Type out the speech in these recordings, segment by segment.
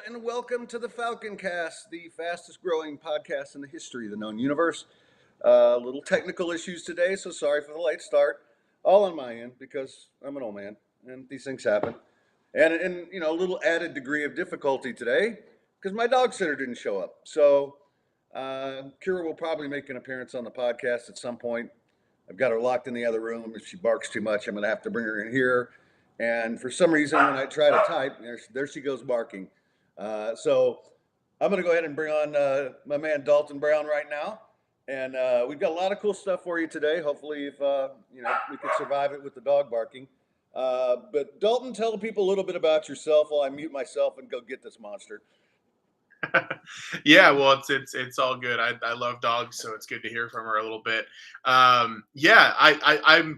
And welcome to the Falconcast, the fastest growing podcast in the history of the known universe. Little technical issues today, so sorry for the late start. All on my end because I'm an old man and these things happen. And a little added degree of difficulty today because my dog sitter didn't show up. So Kira will probably make an appearance on the podcast at some point. I've got her locked in the other room. If she barks too much, I'm going to have to bring her in here. And for some reason, when I try to type, there she goes barking. So I'm going to go ahead and bring on my man Dalton Brown right now. And we've got a lot of cool stuff for you today. Hopefully, if we could survive it with the dog barking. But Dalton, tell the people a little bit about yourself while I mute myself and go get this monster. Yeah, well, it's all good. I love dogs, so it's good to hear from her a little bit. I'm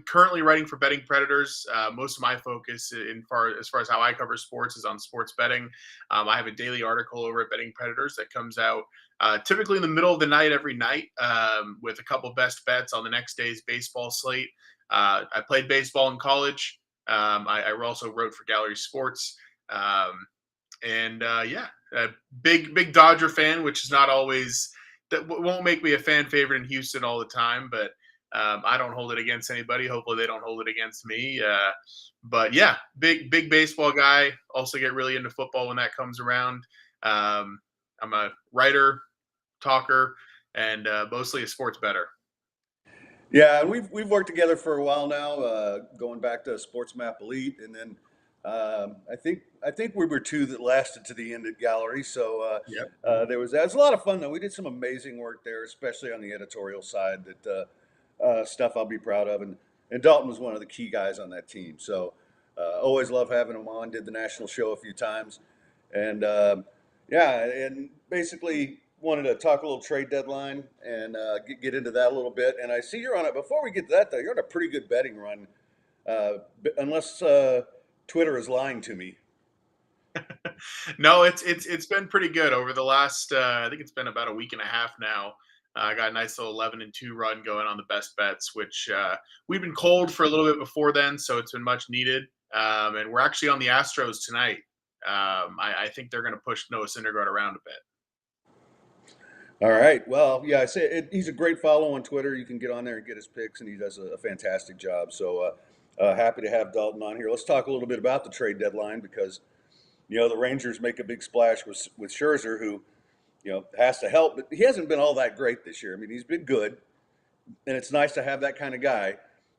currently writing for Betting Predators. Most of my focus as far as how I cover sports is on sports betting. I have a daily article over at Betting Predators that comes out typically in the middle of the night every night with a couple best bets on the next day's baseball slate. I played baseball in college. I also wrote for Gallery Sports. A big Dodger fan, which is not always that won't make me a fan favorite in Houston all the time, but I don't hold it against anybody. Hopefully, they don't hold it against me. But yeah, big baseball guy. Also get really into football when that comes around. I'm a writer, talker, and mostly a sports bettor. Yeah, and we've worked together for a while now, going back to Sports Map Elite, and then I think we were two that lasted to the end at Gallery. So Yep. there was that. It was a lot of fun though. We did some amazing work there, especially on the editorial side. That stuff I'll be proud of, and Dalton was one of the key guys on that team. So always love having him on. Did the national show a few times, and and basically wanted to talk a little trade deadline and get into that a little bit. And I see you're on it. Before we get to that, though, you're on a pretty good betting run, unless Twitter is lying to me. No, it's been pretty good over the last. I think it's been about a week and a half now. I got a nice little 11-2 run going on the best bets, which we've been cold for a little bit before then, so it's been much needed. And we're actually on the Astros tonight. I think they're going to push Noah Syndergaard around a bit. All right. Well, yeah, I say he's a great follow on Twitter. You can get on there and get his picks, and he does a fantastic job. So happy to have Dalton on here. Let's talk a little bit about the trade deadline because the Rangers make a big splash with Scherzer, who has to help, but he hasn't been all that great this year. I mean, he's been good, and it's nice to have that kind of guy,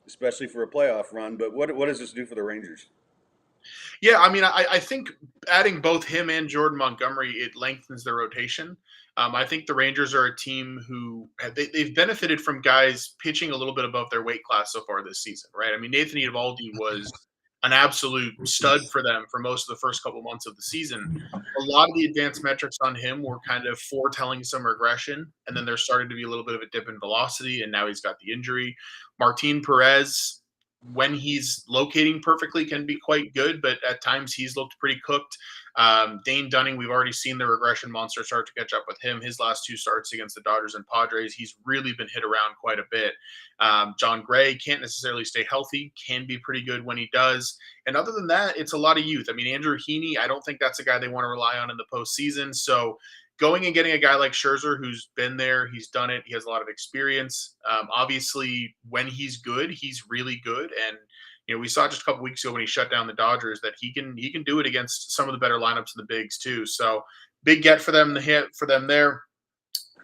especially for a playoff run. But what does this do for the Rangers? Yeah, I mean, I think adding both him and Jordan Montgomery, it lengthens the rotation. I think the Rangers are a team who they've benefited from guys pitching a little bit above their weight class so far this season, right? I mean, Nathan Eovaldi was an absolute stud for them for most of the first couple months of the season. A lot of the advanced metrics on him were kind of foretelling some regression, and then there started to be a little bit of a dip in velocity, and now he's got the injury. Martin Perez, when he's locating perfectly, can be quite good, but at times he's looked pretty cooked. Dane Dunning, we've already seen the regression monster start to catch up with him. His last two starts against the Dodgers and Padres, he's really been hit around quite a bit. John Gray can't necessarily stay healthy, can be pretty good when he does. And other than that, it's a lot of youth. I mean, Andrew Heaney, I don't think that's a guy they want to rely on in the postseason. So going and getting a guy like Scherzer who's been there, he's done it, he has a lot of experience. Obviously, when he's good, he's really good. And we saw just a couple weeks ago when he shut down the Dodgers that he can do it against some of the better lineups in the bigs too. So big get for them. The hit for them there.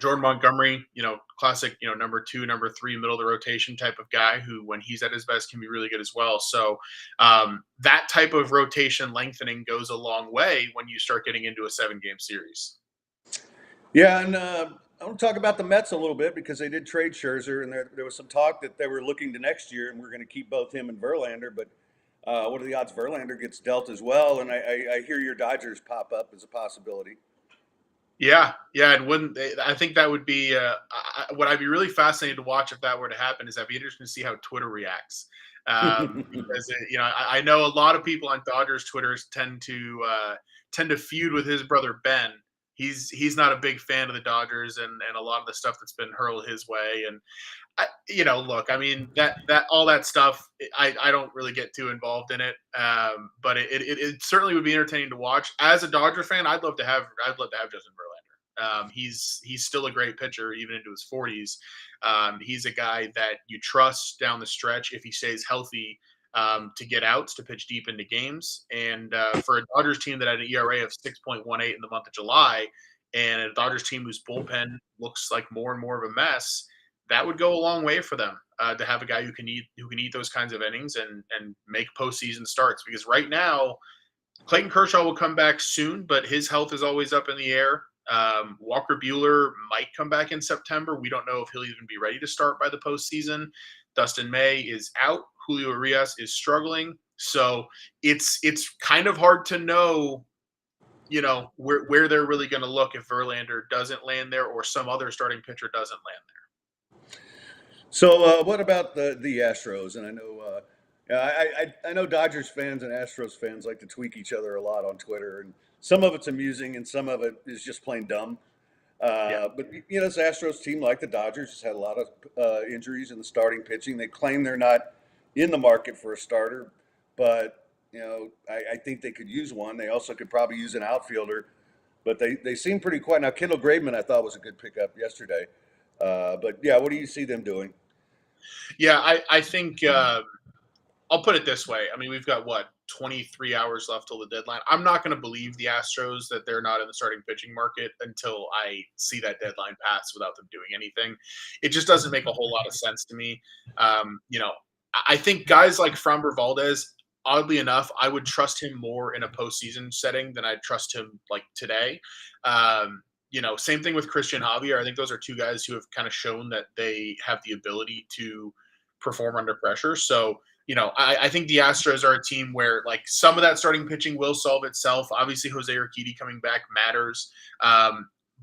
Jordan Montgomery, classic, number 2, number 3, middle of the rotation type of guy who, when he's at his best, can be really good as well. So that type of rotation lengthening goes a long way when you start getting into a 7-game series. Yeah, and I want to talk about the Mets a little bit because they did trade Scherzer, and there was some talk that they were looking to next year, and we're going to keep both him and Verlander. But what are the odds Verlander gets dealt as well? And I hear your Dodgers pop up as a possibility. Yeah, and I think that would be what I'd be really fascinated to watch if that were to happen is I'd be interested to see how Twitter reacts. Because I know a lot of people on Dodgers Twitter tend to feud with his brother Ben. he's not a big fan of the Dodgers and a lot of the stuff that's been hurled his way. And look, I mean that all that stuff, I don't really get too involved in it. But it certainly would be entertaining to watch. As a Dodger fan, I'd love to have Justin Verlander. He's still a great pitcher even into his 40s. He's a guy that you trust down the stretch if he stays healthy, to get outs, to pitch deep into games. And for a Dodgers team that had an ERA of 6.18 in the month of July, and a Dodgers team whose bullpen looks like more and more of a mess, that would go a long way for them, to have a guy who can eat those kinds of innings and make postseason starts. Because right now, Clayton Kershaw will come back soon, but his health is always up in the air. Walker Buehler might come back in September. We don't know if he'll even be ready to start by the postseason. Dustin May is out. Julio Urias is struggling. So it's kind of hard to know, where they're really going to look if Verlander doesn't land there or some other starting pitcher doesn't land there. So what about the Astros? And I know I know Dodgers fans and Astros fans like to tweak each other a lot on Twitter, and some of it's amusing and some of it is just plain dumb. Yeah. But this Astros team, like the Dodgers, has had a lot of injuries in the starting pitching. They claim they're not in the market for a starter, but I think they could use one. They also could probably use an outfielder, but they seem pretty quiet. Now, Kendall Graveman, I thought, was a good pickup yesterday. But yeah, what do you see them doing? Yeah, I think I'll put it this way. I mean, we've got 23 hours left till the deadline. I'm not going to believe the Astros that they're not in the starting pitching market until I see that deadline pass without them doing anything. It just doesn't make a whole lot of sense to me. I think guys like Framber Valdez, oddly enough, I would trust him more in a postseason setting than I'd trust him like today. Same thing with Christian Javier. I think those are two guys who have kind of shown that they have the ability to perform under pressure. So, I think the Astros are a team where like some of that starting pitching will solve itself. Obviously, Jose Urquidy coming back matters.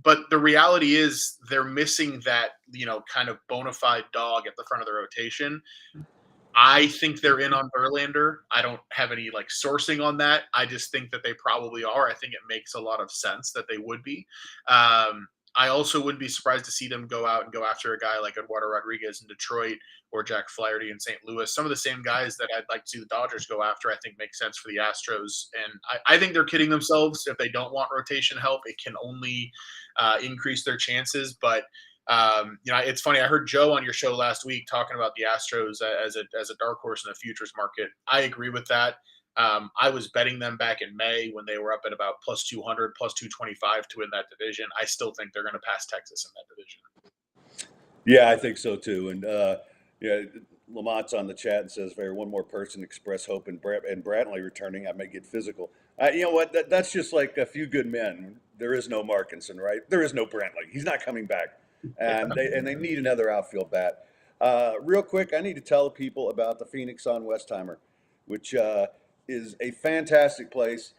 But the reality is they're missing that, kind of bona fide dog at the front of the rotation. I think they're in on Verlander. I don't have any like sourcing on that. I just think that they probably are. I think it makes a lot of sense that they would be. I also wouldn't be surprised to see them go out and go after a guy like Eduardo Rodriguez in Detroit or Jack Flaherty in St. Louis. Some of the same guys that I'd like to see the Dodgers go after, I think makes sense for the Astros. And I think they're kidding themselves if they don't want rotation help. It can only increase their chances. But it's funny. I heard Joe on your show last week talking about the Astros as a dark horse in the futures market. I agree with that. I was betting them back in May when they were up at about plus 200, plus 225 to win that division. I still think they're going to pass Texas in that division. Yeah, I think so too. And Lamont's on the chat and says, "Very one more person express hope in Brantley returning. I may get physical." You know what? That's just like a few good men. There is no Markinson, right? There is no Brantley. He's not coming back, and they need another outfield bat. Real quick, I need to tell people about the Phoenix on Westheimer, which is a fantastic place.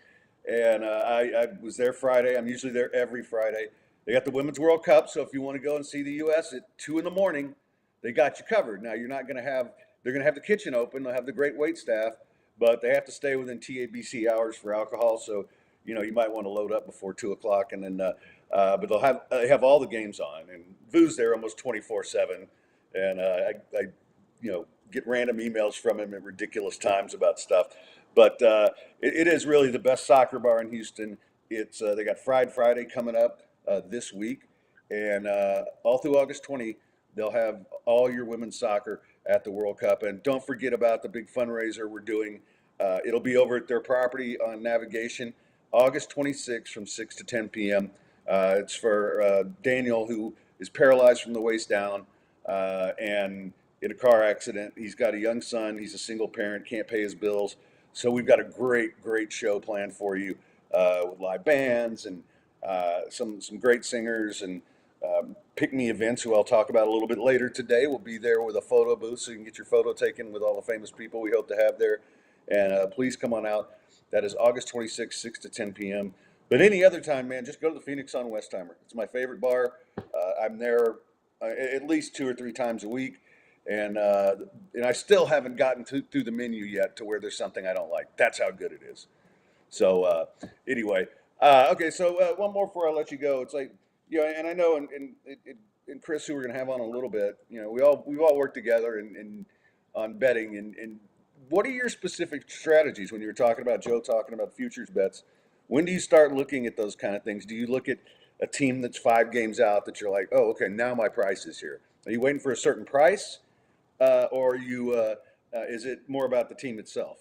And I was there Friday. I'm usually there every Friday. They got the Women's World Cup, so if you want to go and see the U.S. at 2 a.m, they got you covered. Now, you're not going to have – they're going to have the kitchen open. They'll have the great wait staff, but they have to stay within TABC hours for alcohol. So, you might want to load up before 2 o'clock. And then but they have all the games on. And Vu's there almost 24/7. And I get random emails from him at ridiculous times about stuff. But it is really the best soccer bar in Houston. It's they got Fried Friday coming up this week, and all through August 20, they'll have all your women's soccer at the World Cup. And don't forget about the big fundraiser we're doing. It'll be over at their property on Navigation, August 26th from 6 to 10 p.m. It's for Daniel, who is paralyzed from the waist down and in a car accident. He's got a young son. He's a single parent, can't pay his bills. So we've got a great show planned for you with live bands and some great singers and pick-me events, who I'll talk about a little bit later today. We'll be there with a photo booth so you can get your photo taken with all the famous people we hope to have there. And please come on out. That is August 26th, 6 to 10 p.m. But any other time, man, just go to the Phoenix on Westheimer. It's my favorite bar. I'm there at least 2 or 3 times a week. And I still haven't gotten through the menu yet to where there's something I don't like. That's how good it is. So anyway, Okay, so one more before I let you go. It's like, and I know, and Chris, who we're going to have on a little bit, we've all worked together and on betting. And what are your specific strategies when you were talking about Joe talking about futures bets? When do you start looking at those kind of things? Do you look at a team that's 5 games out that you're like, oh, okay, now my price is here? Are you waiting for a certain price, or is it more about the team itself?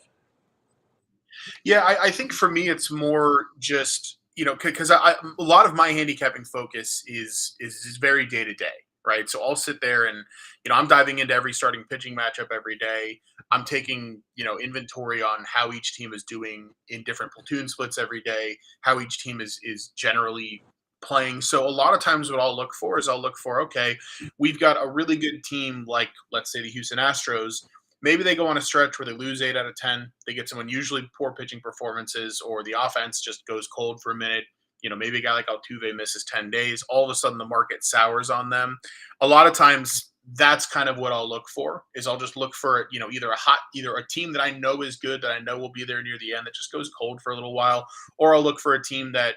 Yeah, I think for me it's more just because a lot of my handicapping focus is very day to day, right? So I'll sit there and I'm diving into every starting pitching matchup every day. I'm taking inventory on how each team is doing in different platoon splits every day, how each team is generally playing. So a lot of times what I'll look for is okay, we've got a really good team like let's say the Houston Astros. Maybe they go on a stretch where they lose 8 out of 10. They get some unusually poor pitching performances, or the offense just goes cold for a minute. Maybe a guy like Altuve misses 10 days. All of a sudden, the market sours on them. A lot of times, that's kind of what I'll look for. Is I'll just look for either a team that I know is good, that I know will be there near the end, that just goes cold for a little while, or I'll look for a team that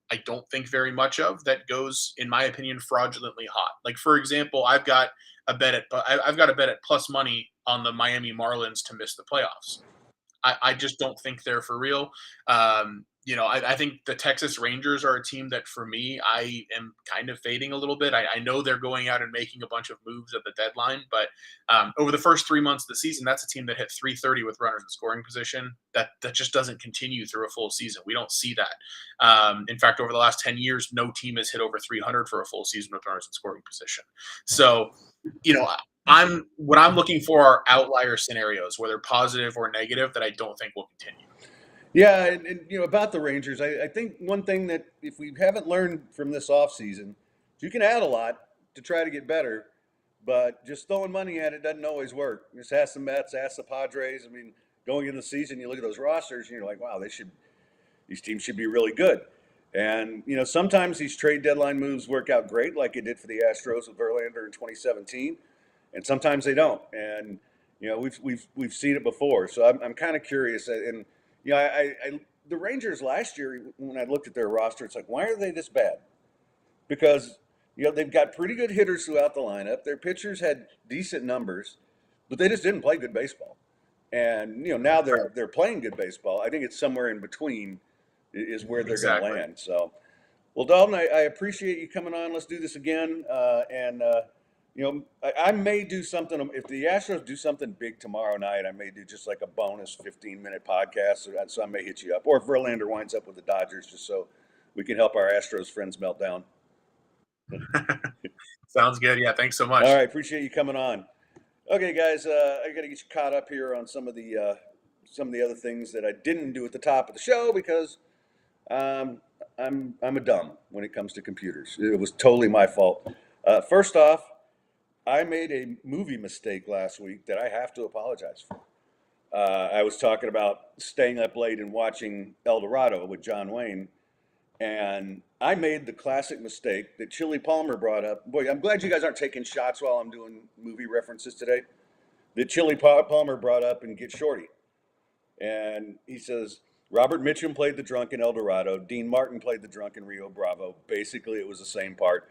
I don't think very much of, that goes, in my opinion, fraudulently hot. Like for example, I've got a bet at plus money on the Miami Marlins to miss the playoffs. I just don't think they're for real. I think the Texas Rangers are a team that, for me, I am kind of fading a little bit. I know they're going out and making a bunch of moves at the deadline, but over the first 3 months of the season, that's a team that hit 330 with runners in scoring position. That just doesn't continue through a full season. We don't see that. In fact, over the last 10 years, no team has hit over 300 for a full season with runners in scoring position. So, you know, what I'm looking for are outlier scenarios, whether positive or negative, that I don't think will continue. Yeah, and about the Rangers, I think one thing that if we haven't learned from this offseason, you can add a lot to try to get better, but just throwing money at it doesn't always work. Just ask the Mets, ask the Padres. I mean, going into the season, you look at those rosters, and you're like, wow, these teams should be really good. And sometimes these trade deadline moves work out great, like it did for the Astros with Verlander in 2017, and sometimes they don't. And we've seen it before. So I'm kind of curious. And the Rangers last year, when I looked at their roster, it's like, why are they this bad? Because they've got pretty good hitters throughout the lineup. Their pitchers had decent numbers, but they just didn't play good baseball. And now they're playing good baseball. I think it's somewhere in between is where they're going to Exactly. land. So, well, Dalton, I appreciate you coming on. Let's do this again. I may do something if the Astros do something big tomorrow night. I may do just like a bonus 15-minute podcast. So I may hit you up, or if Verlander winds up with the Dodgers, just so we can help our Astros friends melt down. Sounds good. Yeah, thanks so All right, much. appreciate you coming on. Okay, guys, I got to get you caught up here on some of the other things that I didn't do at the top of the show because um, I'm a dumb when it comes to computers. It was totally my fault. First off, I made a movie mistake last week that I have to apologize for. I was talking about staying up late and watching El Dorado with John Wayne, and I made the classic mistake that Chili Palmer brought up. Boy, I'm glad you guys aren't taking shots while I'm doing movie references today. That Chili Palmer brought up in Get Shorty. And he says, Robert Mitchum played the drunk in El Dorado. Dean Martin played the drunk in Rio Bravo. Basically, it was the same part.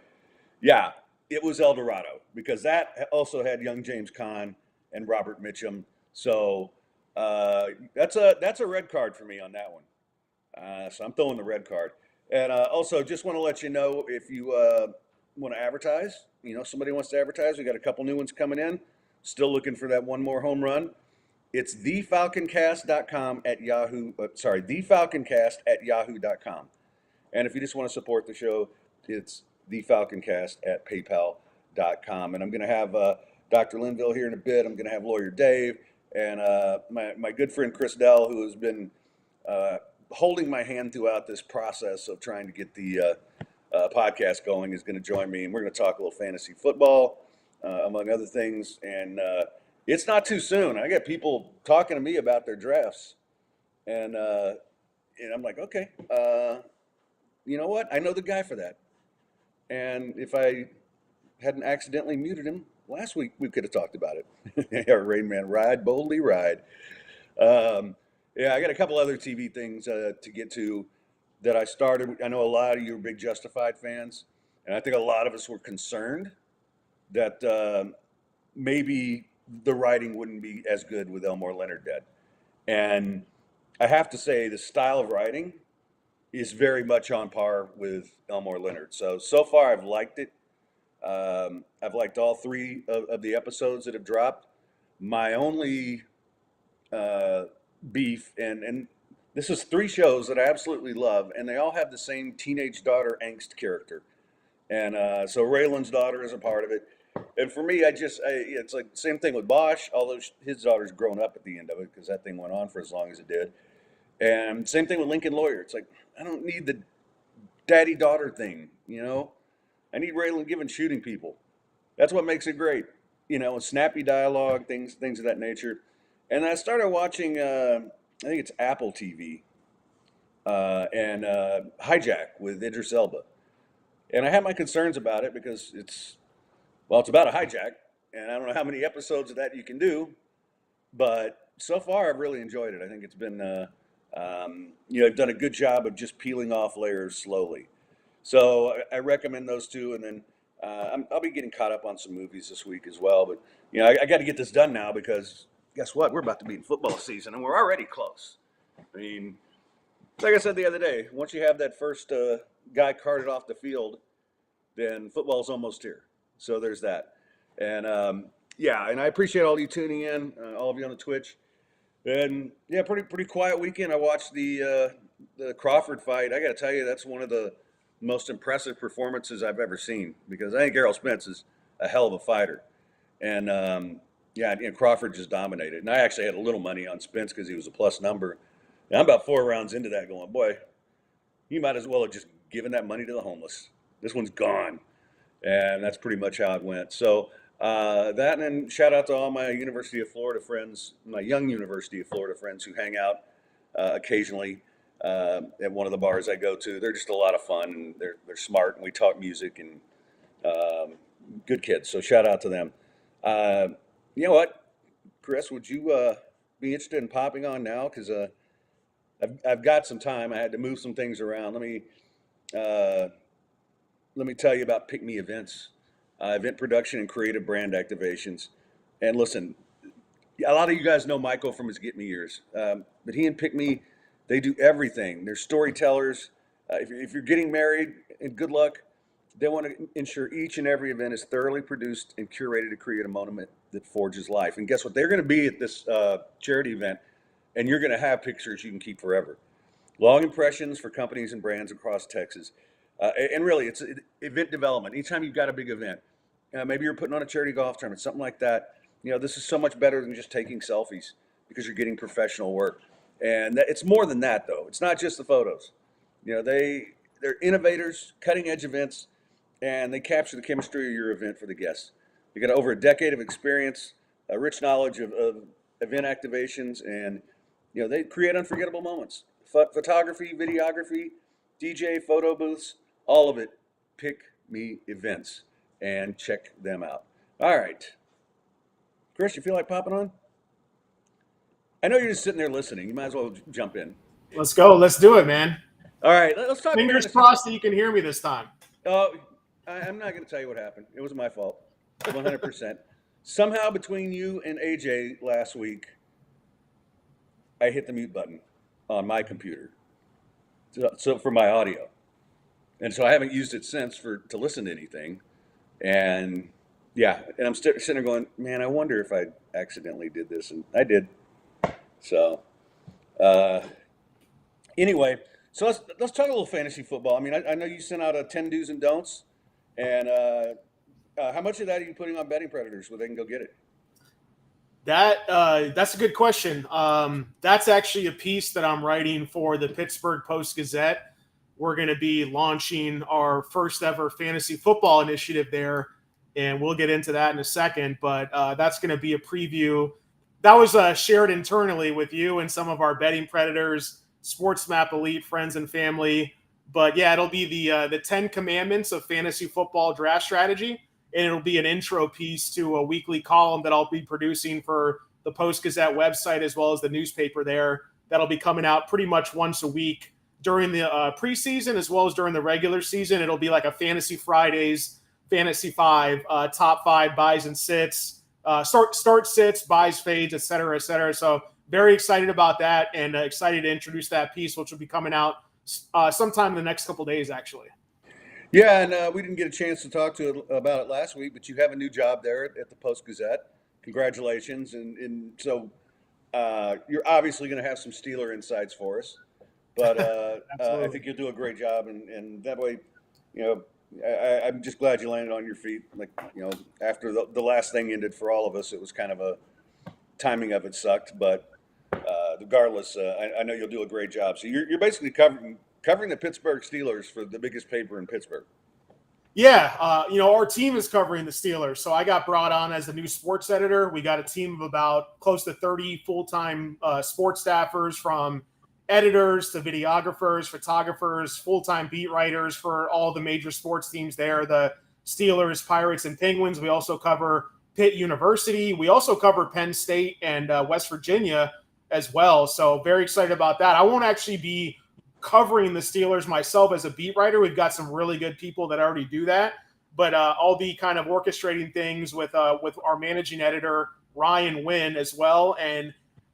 Yeah, it was El Dorado because that also had young James Caan and Robert Mitchum. So that's a red card for me on that one. So I'm throwing the red card. And also, just want to let you know if you want to advertise, somebody wants to advertise, we got a couple new ones coming in. Still looking for that one more home run. It's thefalconcast.com at Yahoo. Thefalconcast at yahoo.com. And if you just want to support the show, it's thefalconcast at paypal.com. And I'm going to have Dr. Linville here in a bit. I'm going to have Lawyer Dave and my good friend Chris Dell, who has been holding my hand throughout this process of trying to get the podcast going, is going to join me. And we're going to talk a little fantasy football, among other things. And it's not too soon. I got people talking to me about their drafts. And I'm like, okay, you know what? I know the guy for that. And if I hadn't accidentally muted him last week, we could have talked about it. Rain Man, ride, boldly ride. Yeah, I got a couple other TV things to get to. that I started. I know a lot of you are big Justified fans, and I think a lot of us were concerned that maybe the writing wouldn't be as good with Elmore Leonard dead. And I have to say, the style of writing is very much on par with Elmore Leonard. So far, I've liked it. I've liked all three of the episodes that have dropped. My only beef, and this is three shows that I absolutely love, and they all have the same teenage daughter angst character. And so Raylan's daughter is a part of it. And for me, it's like the same thing with Bosch, although his daughter's grown up at the end of it because that thing went on for as long as it did. And same thing with Lincoln Lawyer. It's like, I don't need the daddy daughter thing, you know? I need Raylan Givens shooting people. That's what makes it great, you know, snappy dialogue, things of that nature. And I started watching, I think it's Apple TV, and Hijack with Idris Elba. And I have my concerns about it because it's about a hijack, and I don't know how many episodes of that you can do, but so far I've really enjoyed it. I think it's been, I've done a good job of just peeling off layers slowly. So I recommend those two, and then I'll be getting caught up on some movies this week as well. But I got to get this done now because guess what? We're about to be in football season, and we're already close. I mean, like I said the other day, once you have that first guy carted off the field, then football's almost here. So there's that. And and I appreciate all you tuning in, all of you on the Twitch. And yeah, pretty quiet weekend. I watched the Crawford fight. I got to tell you, that's one of the most impressive performances I've ever seen because I think Errol Spence is a hell of a fighter. And Crawford just dominated. And I actually had a little money on Spence because he was a plus number. And I'm about 4 rounds into that going, boy, you might as well have just given that money to the homeless. This one's gone. And that's pretty much how it went. So that, and then shout out to all my University of Florida friends, my young University of Florida friends who hang out occasionally at one of the bars I go to. They're just a lot of fun, and they're smart, and we talk music, and good kids. So shout out to them. You know what, Chris, would you be interested in popping on now? Because I've got some time. I had to move some things around. Let me tell you about Pick Me Events, event production and creative brand activations. And listen, a lot of you guys know Michael from his Get Me years, but he and Pick Me, they do everything. They're storytellers. If you're getting married, and good luck, they want to ensure each and every event is thoroughly produced and curated to create a moment that forges life. And guess what? They're going to be at this charity event, and you're going to have pictures you can keep forever. Long impressions for companies and brands across Texas. And really, it's event development. Anytime you've got a big event, maybe you're putting on a charity golf tournament, something like that. This is so much better than just taking selfies because you're getting professional work. And it's more than that, though. It's not just the photos. They're innovators, cutting edge events, and they capture the chemistry of your event for the guests. You got over a decade of experience, a rich knowledge of event activations, and they create unforgettable moments. Photography, videography, DJ, photo booths, all of it. Pick Me Events, and check them out. All right, Chris, you feel like popping on? I know you're just sitting there listening. You might as well jump in. Let's go. Let's do it, man. All right, let's talk. Fingers crossed that you can hear me this time. Oh, I'm not going to tell you what happened. It was my fault, 100%. Somehow between you and AJ last week, I hit the mute button on my computer, so for my audio, and so I haven't used it since to listen to anything. And I'm sitting there going, man, I wonder if I accidentally did this, and I did. So anyway, so let's talk a little fantasy football. I mean, I know you sent out a 10 do's and don'ts, and how much of that are you putting on Betting Predators where they can go get it? That's a good question. That's actually a piece that I'm writing for the Pittsburgh Post-Gazette. We're going to be launching our first ever fantasy football initiative there, and we'll get into that in a second. But that's going to be a preview. That was shared internally with you and some of our Betting Predators, SportsMap Elite friends and family. But yeah, it'll be the 10 commandments of fantasy football draft strategy. And it'll be an intro piece to a weekly column that I'll be producing for the Post-Gazette website as well as the newspaper there. That'll be coming out pretty much once a week. during the preseason as well as during the regular season. It'll be like a Fantasy Fridays, Fantasy 5, top 5 buys and sits, start sits, buys, fades, et cetera, et cetera. So very excited about that, and excited to introduce that piece, which will be coming out sometime in the next couple days, actually. Yeah, and we didn't get a chance to talk about it last week, but you have a new job there at the Post-Gazette. Congratulations. And so you're obviously going to have some Steeler insights for us, but I think you'll do a great job. And that way, I'm just glad you landed on your feet. Like, after the last thing ended for all of us, it was kind of timing of it sucked, but regardless, I know you'll do a great job. So you're basically covering the Pittsburgh Steelers for the biggest paper in Pittsburgh. Yeah, our team is covering the Steelers. So I got brought on as the new sports editor. We got a team of about close to 30 full-time sports staffers, from editors to videographers, photographers, full-time beat writers for all the major sports teams there, the Steelers, Pirates, and Penguins. We also cover Pitt University. We also cover Penn State and West Virginia as well. So very excited about that. I won't actually be covering the Steelers myself as a beat writer. We've got some really good people that already do that, but I'll be kind of orchestrating things with our managing editor, Ryan Wynn, as well, and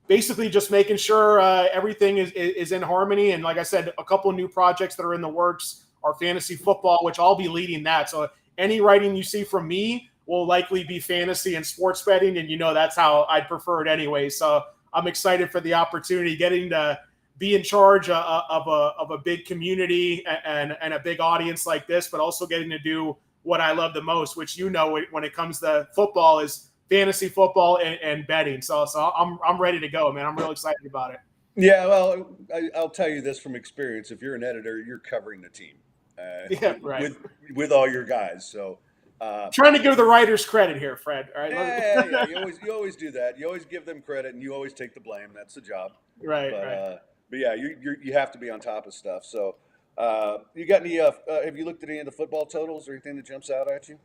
basically just making sure everything is in harmony. And like I said, a couple of new projects that are in the works are fantasy football, which I'll be leading that. So any writing you see from me will likely be fantasy and sports betting, and that's how I'd prefer it anyway. So I'm excited for the opportunity, getting to be in charge of a big community and a big audience like this, but also getting to do what I love the most, which when it comes to football, is fantasy football and betting. So I'm ready to go, man. I'm real excited about it. Yeah, well, I'll tell you this from experience: if you're an editor, you're covering the team, yeah, right, with all your guys. So trying to give the writers credit here, Fred. All right, yeah. You always do that. You always give them credit, and you always take the blame. That's the job. Right, but, right. But yeah, you have to be on top of stuff. So, you got any? Have you looked at any of the football totals or anything that jumps out at you?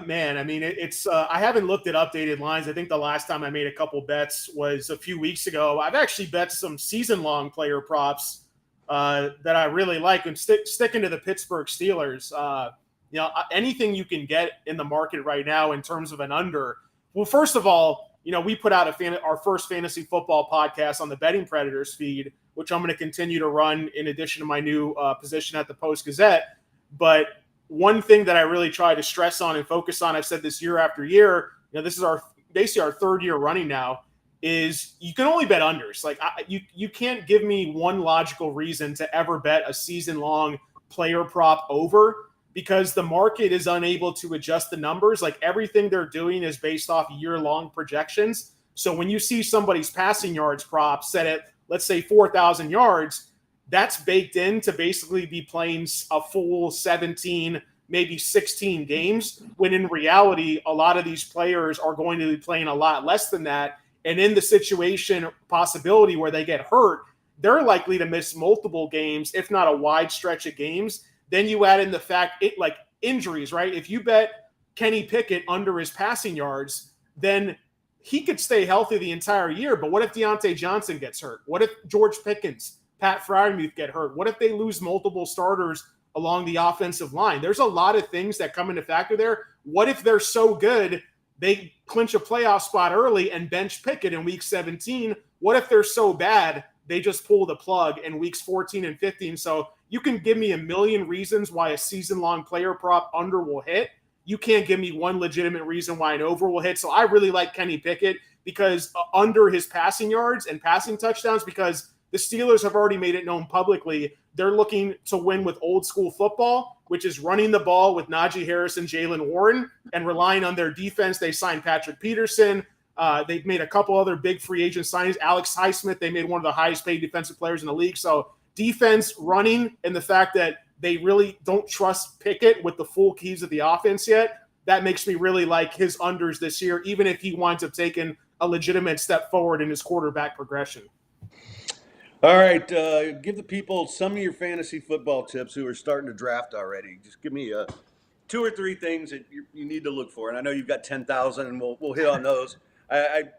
Man, I mean, it's I haven't looked at updated lines. I think the last time I made a couple bets was a few weeks ago. I've actually bet some season-long player props that I really like, and sticking to the Pittsburgh Steelers. Anything you can get in the market right now in terms of an under. Well, first of all, we put out our first fantasy football podcast on the Betting Predators feed, which I'm going to continue to run in addition to my new position at the Post-Gazette. But one thing that I really try to stress on and focus on, I've said this year after year, this is basically our third year running now, is you can only bet unders. Like you can't give me one logical reason to ever bet a season-long player prop over, because the market is unable to adjust the numbers. Like, everything they're doing is based off year-long projections. So when you see somebody's passing yards prop set at, let's say, 4,000 yards, that's baked in to basically be playing a full 17, maybe 16 games, when in reality, a lot of these players are going to be playing a lot less than that. And in the situation possibility where they get hurt, they're likely to miss multiple games, if not a wide stretch of games. Then you add in the fact, like injuries, right? If you bet Kenny Pickett under his passing yards, then he could stay healthy the entire year. But what if Deontay Johnson gets hurt? What if George Pickens, Pat Freiermuth get hurt? What if they lose multiple starters along the offensive line? There's a lot of things that come into factor there. What if they're so good they clinch a playoff spot early and bench Pickett in week 17? What if they're so bad they just pull the plug in weeks 14 and 15? So you can give me a million reasons why a season-long player prop under will hit. You can't give me one legitimate reason why an over will hit. So I really like Kenny Pickett because under his passing yards and passing touchdowns, because the Steelers have already made it known publicly they're looking to win with old school football, which is running the ball with Najee Harris and Jalen Warren and relying on their defense. They signed Patrick Peterson. They've made a couple other big free agent signings. Alex Highsmith, they made one of the highest paid defensive players in the league. So defense, running, and the fact that they really don't trust Pickett with the full keys of the offense yet, that makes me really like his unders this year, even if he winds up taking a legitimate step forward in his quarterback progression. All right, give the people some of your fantasy football tips who are starting to draft already. Just give me 2 or 3 things that you need to look for. And I know you've got 10,000, and we'll hit on those.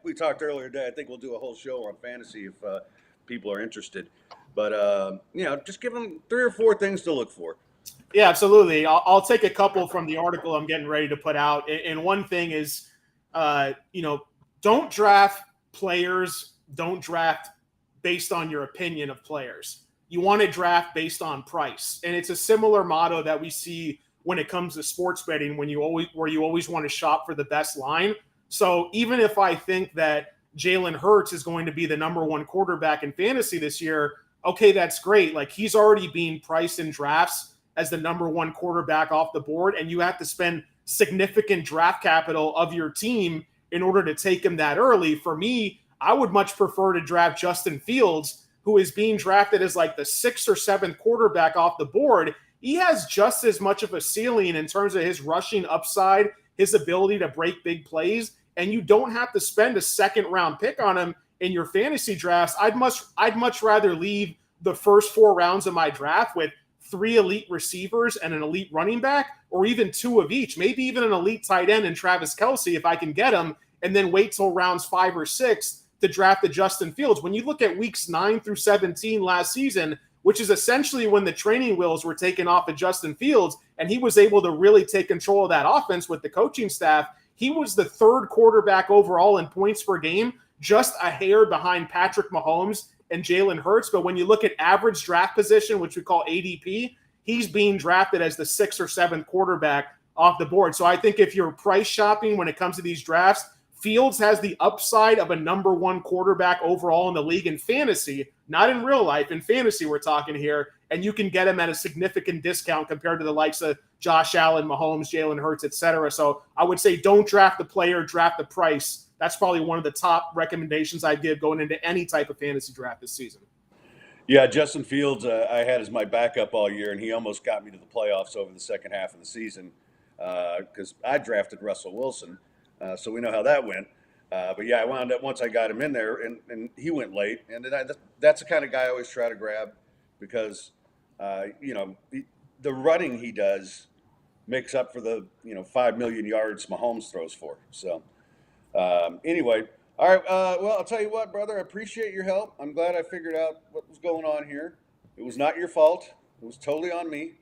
We talked earlier today. I think we'll do a whole show on fantasy if people are interested. But just give them 3 or 4 things to look for. Yeah, absolutely. I'll take a couple from the article I'm getting ready to put out. And one thing is, don't draft players. Don't draft based on your opinion of players. You want to draft based on price. And it's a similar motto that we see when it comes to sports betting, where you always want to shop for the best line. So even if I think that Jalen Hurts is going to be the number 1 quarterback in fantasy this year, okay, that's great. Like, he's already being priced in drafts as the number 1 quarterback off the board, and you have to spend significant draft capital of your team in order to take him that early. For me, I would much prefer to draft Justin Fields, who is being drafted as like the 6th or 7th quarterback off the board. He has just as much of a ceiling in terms of his rushing upside, his ability to break big plays, and you don't have to spend a 2nd-round pick on him in your fantasy drafts. I'd much rather leave the first 4 rounds of my draft with 3 elite receivers and an elite running back, or even 2 of each, maybe even an elite tight end and Travis Kelce if I can get him, and then wait till rounds 5 or 6 to draft the Justin Fields. When you look at weeks 9 through 17 last season, which is essentially when the training wheels were taken off of Justin Fields, and he was able to really take control of that offense with the coaching staff, he was the 3rd quarterback overall in points per game, just a hair behind Patrick Mahomes and Jalen Hurts. But when you look at average draft position, which we call ADP, he's being drafted as the 6th or 7th quarterback off the board. So I think if you're price shopping when it comes to these drafts, Fields has the upside of a number 1 quarterback overall in the league in fantasy, not in real life. In fantasy, we're talking here, and you can get him at a significant discount compared to the likes of Josh Allen, Mahomes, Jalen Hurts, etc. So I would say don't draft the player, draft the price. That's probably one of the top recommendations I'd give going into any type of fantasy draft this season. Yeah, Justin Fields, I had as my backup all year, and he almost got me to the playoffs over the second half of the season because I drafted Russell Wilson. So we know how that went. But yeah, I wound up, once I got him in there, and he went late. And that's the kind of guy I always try to grab because, the running he does makes up for the, 5 million yards Mahomes throws for. So anyway, all right. Well, I'll tell you what, brother, I appreciate your help. I'm glad I figured out what was going on here. It was not your fault. It was totally on me.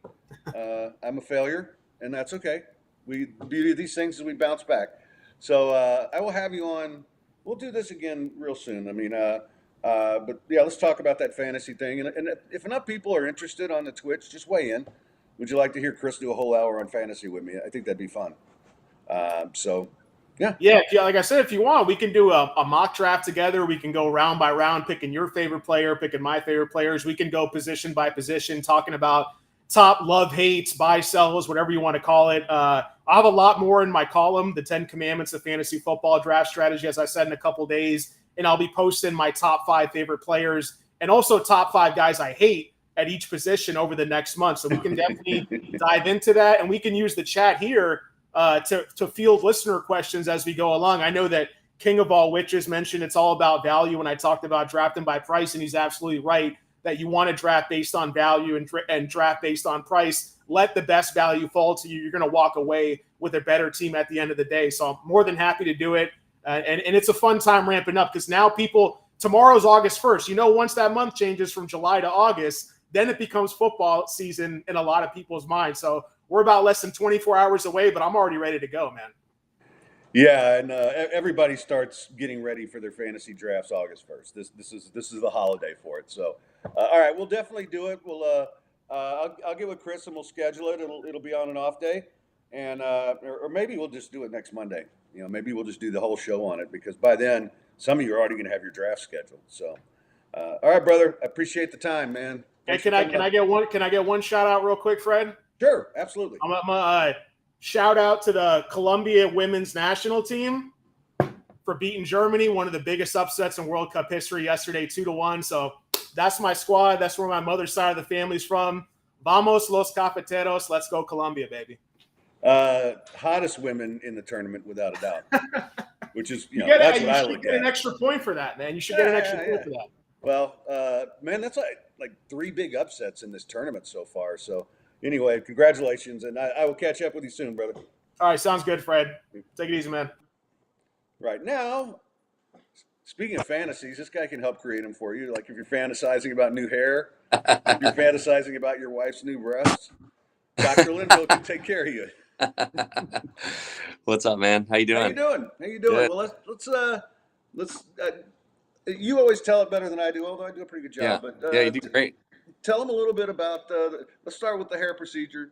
I'm a failure, and that's okay. The beauty of these things is we bounce back. So I will have you on. We'll do this again real soon. I mean, but yeah, let's talk about that fantasy thing. And if enough people are interested on the Twitch, just weigh in. Would you like to hear Chris do a whole hour on fantasy with me? I think that'd be fun. Yeah. Yeah, like I said, if you want, we can do a mock draft together. We can go round by round, picking your favorite player, picking my favorite players. We can go position by position, talking about top love, hates, buy, sells, whatever you want to call it. I have a lot more in my column, the 10 Commandments of Fantasy Football Draft Strategy, as I said, in a couple days. And I'll be posting my top 5 favorite players and also top 5 guys I hate at each position over the next month. So we can definitely dive into that. And we can use the chat here to field listener questions as we go along. I know that King of All Witches mentioned it's all about value when I talked about drafting by price, and he's absolutely right that you want to draft based on value and draft based on price. Let the best value fall to you. You're going to walk away with a better team at the end of the day. So I'm more than happy to do it. And it's a fun time ramping up because now tomorrow's August 1st. Once that month changes from July to August, then it becomes football season in a lot of people's minds. So we're about less than 24 hours away, but I'm already ready to go, man. Yeah, and everybody starts getting ready for their fantasy drafts August 1st. This is the holiday for it. So, all right, we'll definitely do it. We'll I'll get with Chris and we'll schedule it. It'll be on an off day, and or maybe we'll just do it next Monday. Maybe we'll just do the whole show on it because by then some of you are already going to have your draft scheduled. So, all right, brother, I appreciate the time, man. Hey, can I get one shout out real quick, Fred? Sure, absolutely. I'm gonna shout out to the Colombia women's national team for beating Germany, one of the biggest upsets in World Cup history yesterday, 2-1. So that's my squad. That's where my mother's side of the family's from. Vamos los cafeteros. Let's go Colombia, baby. Hottest women in the tournament, without a doubt. Which is, you that's what I look at. You should get an extra point for that, man. You should get an extra point for that. Well, man, that's like 3 big upsets in this tournament so far. So anyway, congratulations, and I will catch up with you soon, brother. All right, sounds good, Fred. Take it easy, man. Right now, Speaking of fantasies, this guy can help create them for you. Like if you're fantasizing about new hair, if you're fantasizing about your wife's new breasts, Dr. Linville can take care of you. What's up, man? How you How you doing? doing? How you doing? Good. Well, let's. You always tell it better than I do, although I do a pretty good Yeah. job. But Yeah, you do great. tell them a little bit about. Let's start with the hair procedure.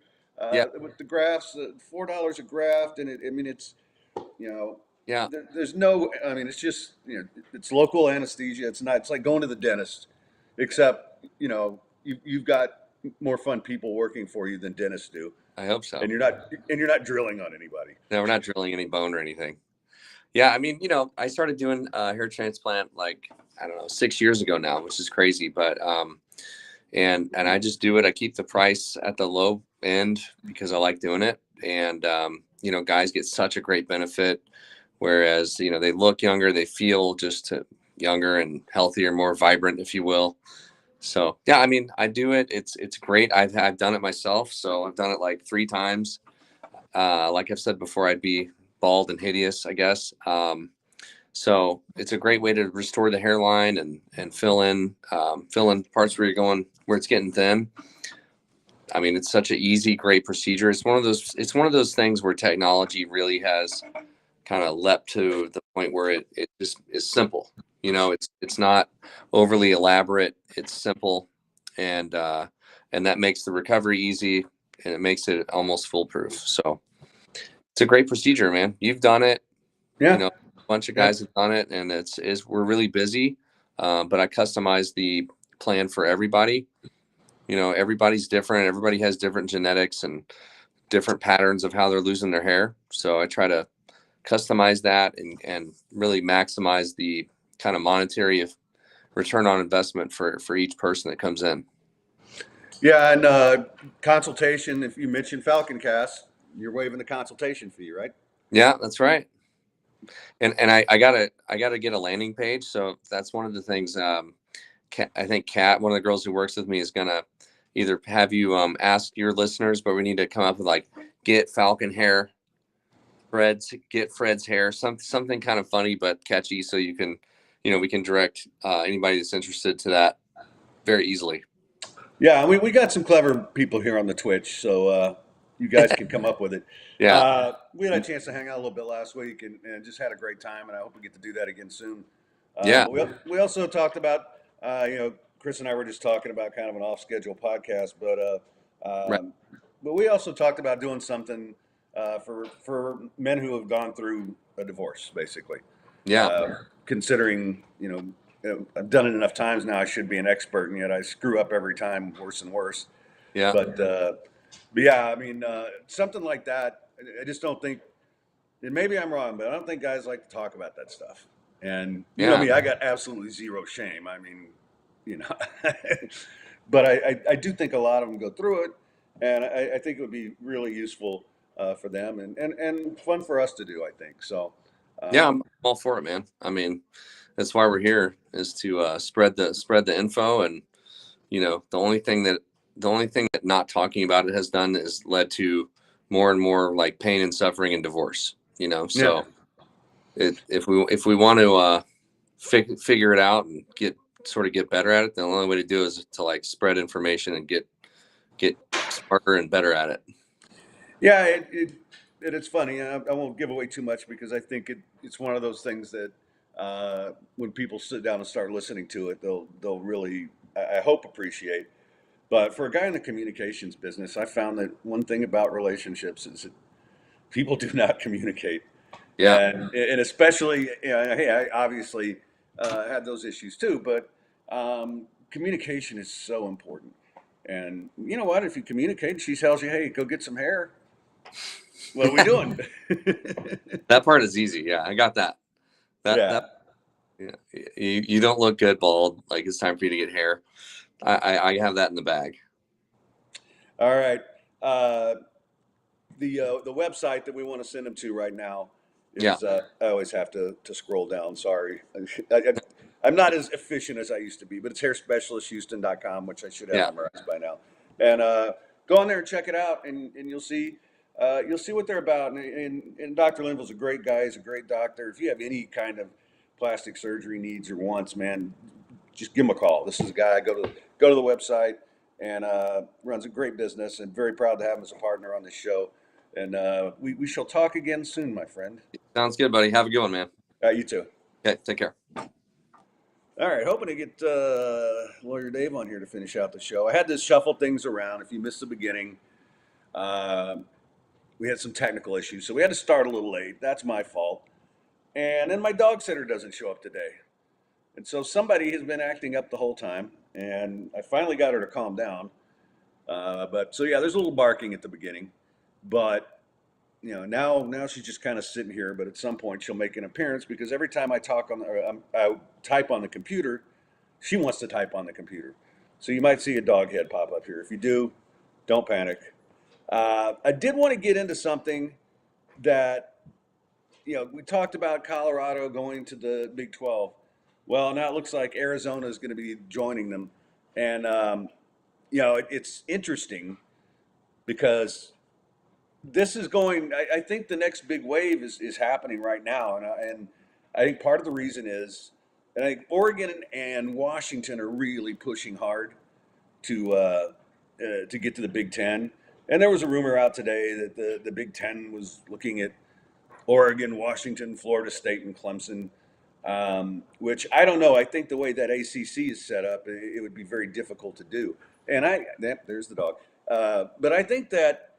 Yeah. With the grafts, $4 a graft, and I mean, it's Yeah. there's no. I mean, it's just it's local anesthesia. It's not. It's like going to the dentist, except you've got more fun people working for you than dentists do, I hope so. and you're not drilling on anybody. No, we're not drilling any bone or anything. Yeah, I mean, I started doing hair transplant like, I don't know, 6 years ago now, which is crazy. But and I just do it. I keep the price at the low end because I like doing it. And guys get such a great benefit. Whereas, they look younger, they feel just younger and healthier, more vibrant, if you will. So yeah, I mean, I do it. It's great. I've done it myself. So I've done it like 3 times. Like I've said before, I'd be bald and hideous, I guess. So it's a great way to restore the hairline and fill in parts where it's getting thin. I mean, it's such an easy, great procedure. It's one of those things where technology really has kind of leapt to the point where it just is simple. It's not overly elaborate. It's simple, and that makes the recovery easy, and it makes it almost foolproof. So it's a great procedure, man. You've done it. Yeah. A bunch of guys have done it, and we're really busy. But I customize the plan for everybody. Everybody's different. Everybody has different genetics and different patterns of how they're losing their hair. So I try to customize that and really maximize the kind of monetary return on investment for each person that comes in. Yeah, and consultation. If you mention Falconcast, you're waiving the consultation fee, right? Yeah, that's right. And I gotta get a landing page. So that's one of the things. I think Kat, one of the girls who works with me, is gonna either have you ask your listeners, but we need to come up with like get Falcon hair, get Fred's hair, something kind of funny but catchy, so you can, we can direct anybody that's interested to that very easily. Yeah, we got some clever people here on the Twitch, so you guys can come up with it. Yeah. We had a chance to hang out a little bit last week and just had a great time, and I hope we get to do that again soon. Yeah. But we also talked about, Chris and I were just talking about kind of an off-schedule podcast, Right. but we also talked about doing something for men who have gone through a divorce, basically. Yeah. Considering, I've done it enough times now, I should be an expert, and yet I screw up every time, worse and worse. Yeah. But yeah, I mean, something like that. I just don't think, and maybe I'm wrong, but I don't think guys like to talk about that stuff. And you know me, I got absolutely zero shame. I mean, but I do think a lot of them go through it, and I think it would be really useful for them and fun for us to do, I think. So Yeah, I'm all for it, man. I mean, that's why we're here, is to spread the info. And the only thing that not talking about it has done is led to more and more like pain and suffering and divorce. So if we want to figure it out and get better at it, the only way to do it is to like spread information and get smarter and better at it. Yeah, it's funny. I won't give away too much because I think it's one of those things that when people sit down and start listening to it, they'll really, I hope, appreciate. But for a guy in the communications business, I found that one thing about relationships is that people do not communicate. Yeah. And especially, hey, I obviously had those issues too, but communication is so important. And you know what? If you communicate, she tells you, hey, go get some hair. What are we doing? That part is easy. Yeah, I got that. Yeah. Yeah. You don't look good bald. Like, it's time for you to get hair. I have that in the bag. All right. The website that we want to send them to right now is, I always have to scroll down. Sorry. I'm not as efficient as I used to be, but it's hairspecialisthouston.com, which I should have memorized by now. And go on there and check it out, and you'll see what they're about. And Dr. Linville's a great guy. He's a great doctor. If you have any kind of plastic surgery needs or wants, man, just give him a call. This is a guy. Go to the website and runs a great business, and very proud to have him as a partner on this show. And we shall talk again soon, my friend. Sounds good, buddy. Have a good one, man. You too. Okay, take care. All right, hoping to get Lawyer Dave on here to finish out the show. I had to shuffle things around. If you missed the beginning, we had some technical issues, so we had to start a little late. That's my fault. And then my dog sitter doesn't show up today. And so somebody has been acting up the whole time, and I finally got her to calm down. But so, yeah, there's a little barking at the beginning. But, you know, now she's just kind of sitting here, but at some point she'll make an appearance, because every time I I type on the computer, she wants to type on the computer. So you might see a dog head pop up here. If you do, don't panic. I did want to get into something that, you know, we talked about Colorado going to the Big 12. Well, now it looks like Arizona is going to be joining them. And, you know, it's interesting because this is going, I think the next big wave is happening right now. And I think part of the reason is, and I think Oregon and Washington are really pushing hard to get to the Big Ten. And there was a rumor out today that the Big Ten was looking at Oregon, Washington, Florida State, and Clemson, which I don't know. I think the way that ACC is set up, it would be very difficult to do. And there's the dog. But I think that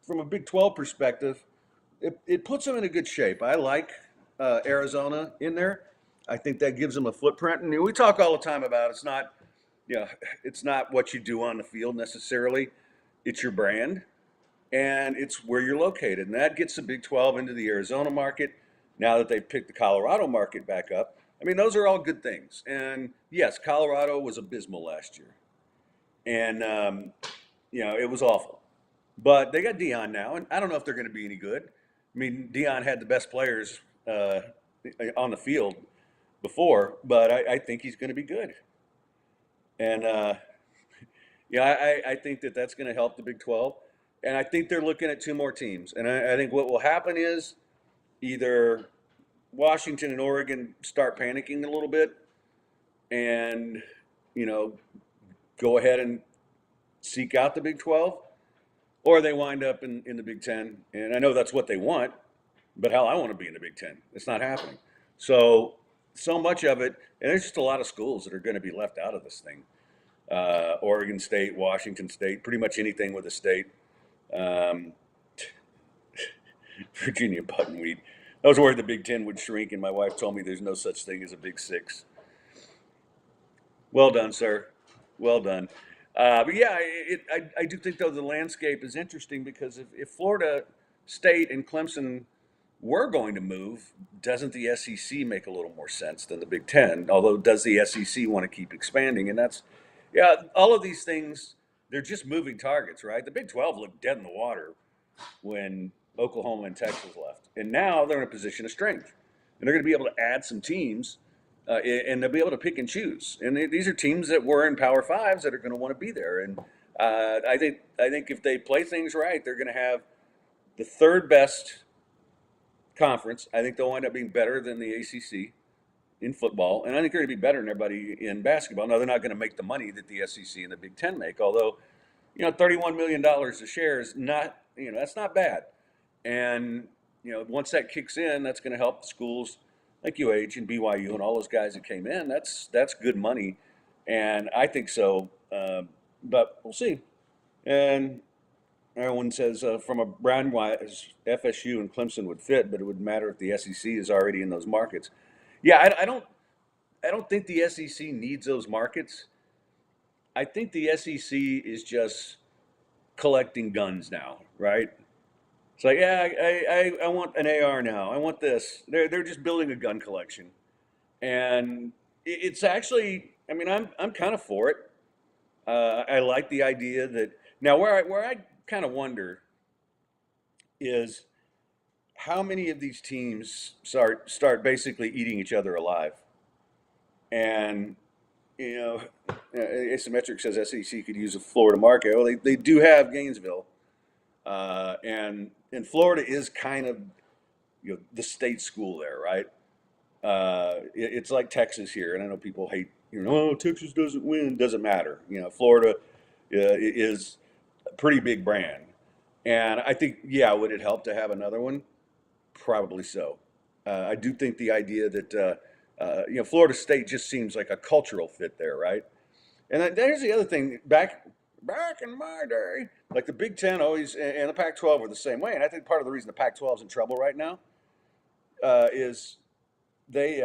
from a Big 12 perspective, it puts them in a good shape. I like Arizona in there. I think that gives them a footprint. And we talk all the time about it's not what you do on the field necessarily. It's your brand, and it's where you're located. And that gets the Big 12 into the Arizona market. Now that they've picked the Colorado market back up, I mean, those are all good things. And yes, Colorado was abysmal last year. And, you know, it was awful. But they got Dion now, and I don't know if they're going to be any good. I mean, Dion had the best players on the field before, but I think he's going to be good. And, yeah, I think that's going to help the Big 12. And I think they're looking at two more teams. And I think what will happen is either Washington and Oregon start panicking a little bit and, you know, go ahead and seek out the Big 12, or they wind up in the Big 10. And I know that's what they want, but hell, I want to be in the Big 10. It's not happening. So much of it, and there's just a lot of schools that are going to be left out of this thing. Oregon State, Washington State, pretty much anything with a state. Virginia Buttonweed. I was worried the Big 10 would shrink, and my wife told me there's no such thing as a Big 6. Well done, sir. Well done. But yeah, I do think, though, the landscape is interesting, because if Florida State and Clemson were going to move, doesn't the SEC make a little more sense than the Big 10? Although, does the SEC want to keep expanding? And that's, yeah, all of these things, they're just moving targets, right? The Big 12 looked dead in the water when Oklahoma and Texas left. And now they're in a position of strength. And they're going to be able to add some teams, and they'll be able to pick and choose. And these are teams that were in Power Fives that are going to want to be there. And I think if they play things right, they're going to have the third best conference. I think they'll wind up being better than the ACC in football, and I think they're going to be better than everybody in basketball. Now, they're not going to make the money that the SEC and the Big Ten make, although, you know, $31 million a share is not, you know, that's not bad. And, you know, once that kicks in, that's going to help the schools like UH and BYU and all those guys that came in. That's good money, and I think so. But we'll see. And everyone says from a brand-wise, FSU and Clemson would fit, but it wouldn't matter if the SEC is already in those markets. Yeah, I don't think the SEC needs those markets. I think the SEC is just collecting guns now, right? It's like, yeah, I want an AR now. I want this. They're just building a gun collection, and it's actually, I mean, I'm kind of for it. I like the idea that now where I kind of wonder is how many of these teams start basically eating each other alive. And, you know, Asymmetric says SEC could use a Florida market. Well, they do have Gainesville. And Florida is kind of, you know, the state school there, right? It's like Texas here, and I know people hate, oh, Texas doesn't win. Doesn't matter. Florida is a pretty big brand, and I think, yeah, would it help to have another one? Probably so. I do think the idea that Florida State just seems like a cultural fit there, right? And there's the other thing. Back in my day, like the Big Ten always and the Pac-12 were the same way. And I think part of the reason the Pac-12 is in trouble right now is they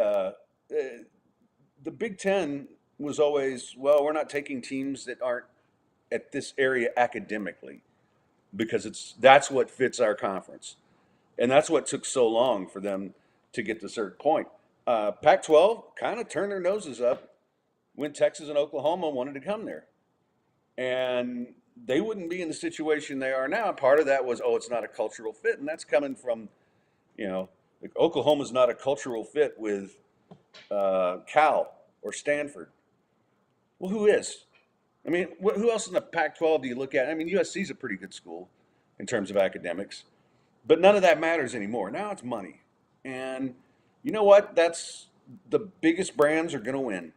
the Big Ten was always, well, we're not taking teams that aren't at this area academically because that's what fits our conference, and that's what took so long for them to get to a certain point. Pac-12 kind of turned their noses up when Texas and Oklahoma wanted to come there, and they wouldn't be in the situation they are now. Part of that was, oh, it's not a cultural fit, and that's coming from, like Oklahoma's not a cultural fit with Cal or Stanford. Well, who is? I mean, who else in the Pac-12 do you look at? I mean, USC's a pretty good school in terms of academics, but none of that matters anymore. Now it's money, and you know what? That's the biggest brands are going to win,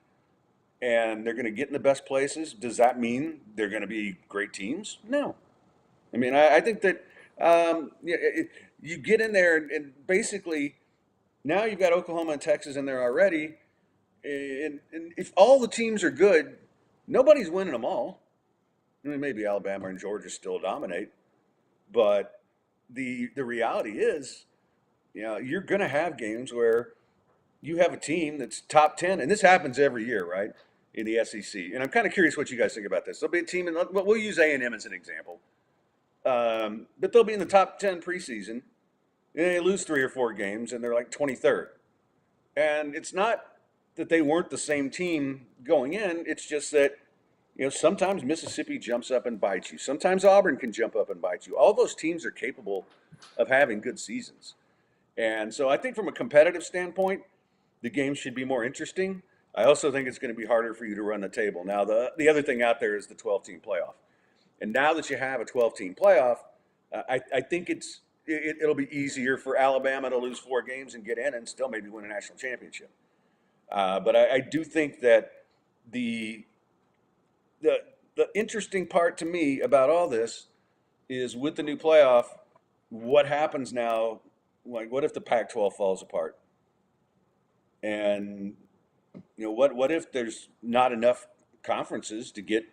and they're going to get in the best places. Does that mean they're going to be great teams? No. I mean, I think that you get in there and basically now you've got Oklahoma and Texas in there already. And if all the teams are good, nobody's winning them all. I mean, maybe Alabama and Georgia still dominate, but the reality is, you're going to have games where you have a team that's top 10, and this happens every year, right, in the SEC. And I'm kind of curious what you guys think about this. There'll be a team, and we'll use A&M as an example, but they'll be in the top 10 preseason, and they lose 3 or 4 games, and they're like 23rd. And it's not that they weren't the same team going in. It's just that, sometimes Mississippi jumps up and bites you. Sometimes Auburn can jump up and bite you. All those teams are capable of having good seasons. And so I think from a competitive standpoint, the game should be more interesting. I also think it's going to be harder for you to run the table. Now, the other thing out there is the 12-team playoff. And now that you have a 12-team playoff, I think it'll be easier for Alabama to lose 4 games and get in and still maybe win a national championship. But I do think that the interesting part to me about all this is with the new playoff, what happens now? Like, what if the Pac-12 falls apart? And what if there's not enough conferences to get,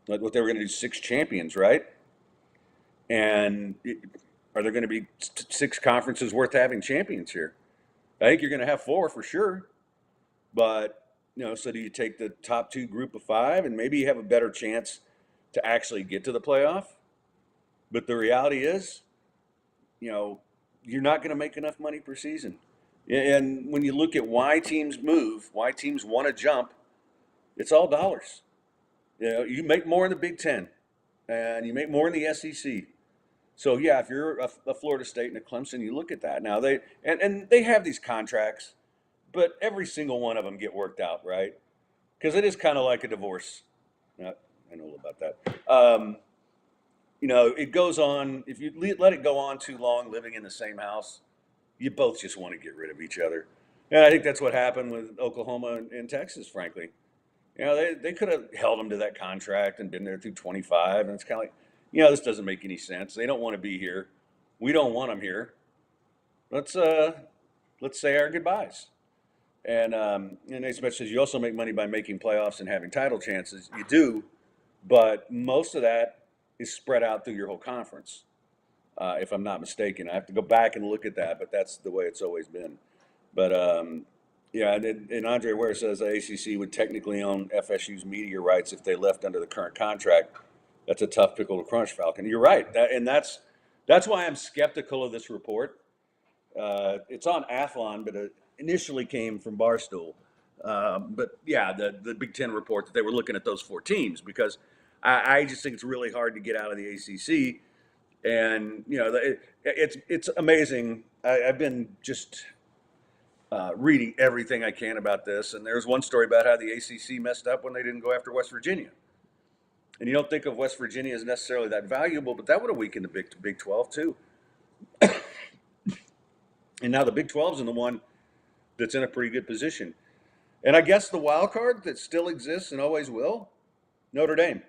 like, what they were going to do, 6 champions, right? And are there going to be 6 conferences worth having champions here? I think you're going to have 4 for sure. But, so do you take the top 2 group of 5 and maybe you have a better chance to actually get to the playoff? But the reality is, you're not going to make enough money per season. And when you look at why teams move, why teams want to jump, it's all dollars. You make more in the Big Ten and you make more in the SEC. So, yeah, if you're a Florida State and a Clemson, you look at that. Now, they have these contracts, but every single one of them get worked out, right? Because it is kind of like a divorce. I know a little about that. It goes on. If you let it go on too long, living in the same house, you both just want to get rid of each other. And I think that's what happened with Oklahoma and Texas, frankly. They could have held them to that contract and been there through 25. And it's kind of like, this doesn't make any sense. They don't want to be here. We don't want them here. Let's say our goodbyes. And Naismith says you also make money by making playoffs and having title chances. You do, but most of that is spread out through your whole conference, if I'm not mistaken. I have to go back and look at that, but that's the way it's always been. But, and Andre Ware says the ACC would technically own FSU's media rights if they left under the current contract. That's a tough pickle to crunch, Falcon. You're right. That's why I'm skeptical of this report. It's on Athlon, but it initially came from Barstool. But, yeah, the Big Ten report that they were looking at those 4 teams because I just think it's really hard to get out of the ACC. And, it's amazing. I've been just reading everything I can about this. And there's one story about how the ACC messed up when they didn't go after West Virginia. And you don't think of West Virginia as necessarily that valuable, but that would have weakened the Big 12 too. And now the Big 12 is in the one that's in a pretty good position. And I guess the wild card that still exists and always will, Notre Dame.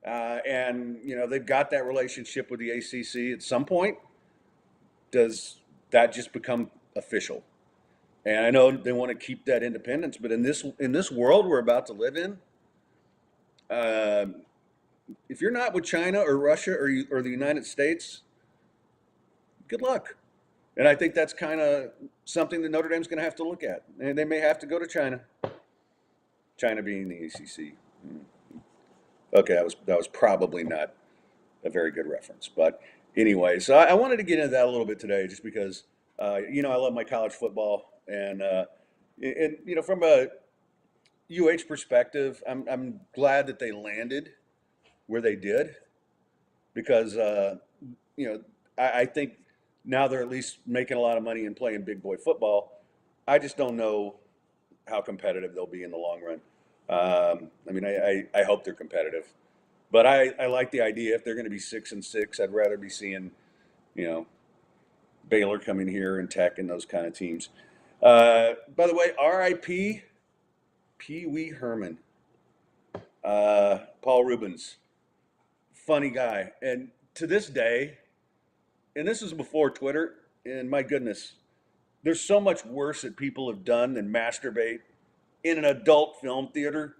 And they've got that relationship with the ACC. At some point, does that just become official? And I know they want to keep that independence, but in this world we're about to live in, if you're not with China or Russia or the United States, good luck. And I think that's kind of something that Notre Dame's going to have to look at. And they may have to go to China. China being the ACC. Okay, that was probably not a very good reference, but anyway, so I wanted to get into that a little bit today, just because I love my college football, and from a UH perspective, I'm glad that they landed where they did, because I think now they're at least making a lot of money and playing big boy football. I just don't know how competitive they'll be in the long run. I hope they're competitive, but I like the idea. If they're going to be 6-6, I'd rather be seeing, Baylor coming here and Tech and those kind of teams. By the way, R.I.P. Pee Wee Herman, Paul Rubens, funny guy, and to this day, and this is before Twitter, and my goodness, there's so much worse that people have done than masturbate in an adult film theater.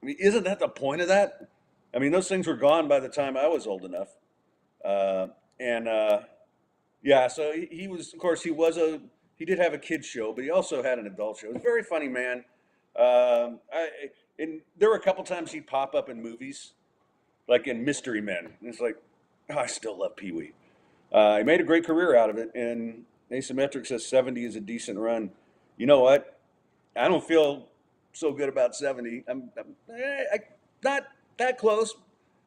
I mean, isn't that the point of that? I mean, those things were gone by the time I was old enough. So he was, of course, he did have a kid's show, but he also had an adult show. He was a very funny man. And there were a couple times he'd pop up in movies, like in Mystery Men. And it's like, I still love Pee Wee. He made a great career out of it, and Asymmetric says 70 is a decent run. You know what? I don't feel so good about 70. I'm not that close,